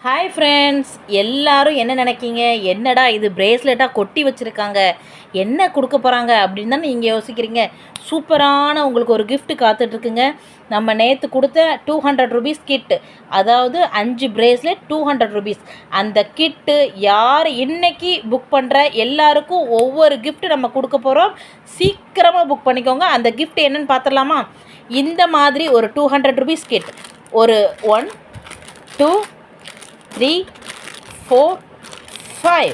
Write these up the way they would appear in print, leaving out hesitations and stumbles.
Hi friends, எல்லாரும் என்ன நினைக்கிங்க? என்னடா இது பிரேஸ்லெட்டாக கொட்டி வச்சுருக்காங்க, என்ன கொடுக்க போகிறாங்க அப்படின்னு தானே நீங்கள் யோசிக்கிறீங்க. சூப்பரான உங்களுக்கு ஒரு gift காத்துட்ருக்குங்க. நம்ம நேற்று கொடுத்த 200 ருபீஸ் கிட்டு, அதாவது 5 பிரேஸ்லெட் 200 ருபீஸ். அந்த கிட்டு யார் இன்னைக்கு புக் பண்ணுற எல்லாருக்கும் ஒவ்வொரு gift நம்ம கொடுக்க போகிறோம். சீக்கிரமாக புக் பண்ணிக்கோங்க. அந்த gift என்னன்னு பார்த்துடலாமா? இந்த மாதிரி ஒரு 200 ருபீஸ் கிட், ஒரு 1 2 3 4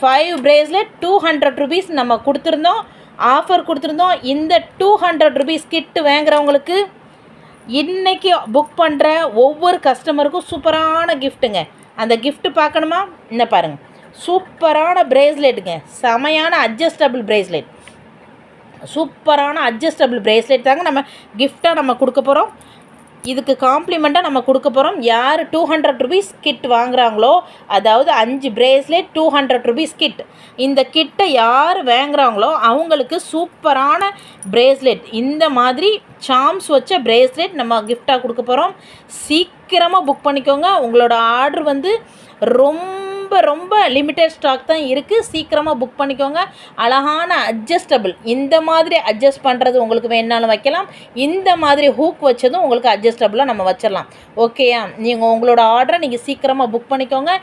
5 பிரேஸ்லெட் 200 ருபீஸ் நம்ம கொடுத்துருந்தோம், ஆஃபர் கொடுத்துருந்தோம். இந்த 200 ருபீஸ் கிட்டு வாங்குறவங்களுக்கு இன்றைக்கி புக் பண்ணுற ஒவ்வொரு கஸ்டமருக்கும் சூப்பரான கிஃப்ட்டுங்க. அந்த கிஃப்ட்டு பார்க்கணுமா? என்ன பாருங்கள், சூப்பரான பிரேஸ்லெட்டுங்க, செமையான அட்ஜஸ்டபிள் பிரேஸ்லெட். சூப்பரான அட்ஜஸ்டபிள் பிரேஸ்லெட் தாங்க நம்ம கிஃப்டாக நம்ம கொடுக்க போகிறோம். இதுக்கு காம்ப்ளிமெண்ட்டாக நம்ம கொடுக்க போகிறோம். யார் 200 ருபீஸ் கிட் வாங்குகிறாங்களோ, அதாவது 5 பிரேஸ்லெட் 200 ருபீஸ் கிட், இந்த கிட்டை யார் வாங்குகிறாங்களோ அவங்களுக்கு சூப்பரான பிரேஸ்லெட், இந்த மாதிரி சாம்ஸ் வச்ச பிரேஸ்லெட் நம்ம கிஃப்டாக கொடுக்க போகிறோம். சீக்கிரமாக புக் பண்ணிக்கோங்க. உங்களோட ஆர்டர் வந்து ரொம்ப ரொம்ப லிமிட்டட் ஸ்டாக் தான் இருக்குது. சீக்கிரமாக புக் பண்ணிக்கோங்க. அழகான அட்ஜஸ்டபிள், இந்த மாதிரி அட்ஜஸ்ட் பண்ணுறது உங்களுக்கு வேணாலும் வைக்கலாம். இந்த மாதிரி ஹூக் வச்சதும் உங்களுக்கு அட்ஜஸ்டபிளாக நம்ம வச்சிடலாம். ஓகேயா? நீங்கள் உங்களோட ஆர்டரை நீங்கள் சீக்கிரமாக புக் பண்ணிக்கோங்க.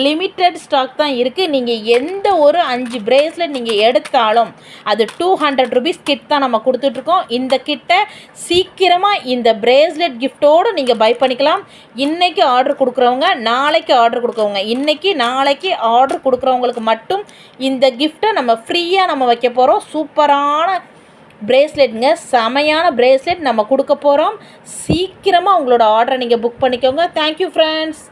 லிமிட்டட் ஸ்டாக் தான் இருக்குது. நீங்கள் எந்த ஒரு 5 பிரேஸ்லெட் நீங்கள் எடுத்தாலும் அது 200 ருபீஸ் கிட் தான் நம்ம கொடுத்துட்ருக்கோம். இந்த கிட்டை சீக்கிரமாக இந்த பிரேஸ்லெட் கிஃப்டோடு நீங்கள் பை பண்ணிக்கலாம். இன்றைக்கி ஆர்டர் கொடுக்குறவங்க, நாளைக்கு ஆர்டர் கொடுக்குறவங்க, இன்றைக்கி நாளைக்கு ஆர்டர் கொடுக்குறவங்களுக்கு மட்டும் இந்த கிஃப்ட்டை நம்ம ஃப்ரீயாக நம்ம வைக்க போகிறோம். சூப்பரான பிரேஸ்லெட்டுங்க, செமையான பிரேஸ்லெட் நம்ம கொடுக்க போகிறோம். சீக்கிரமாக உங்களோட ஆர்டரை நீங்கள் புக் பண்ணிக்கோங்க. Thank you friends.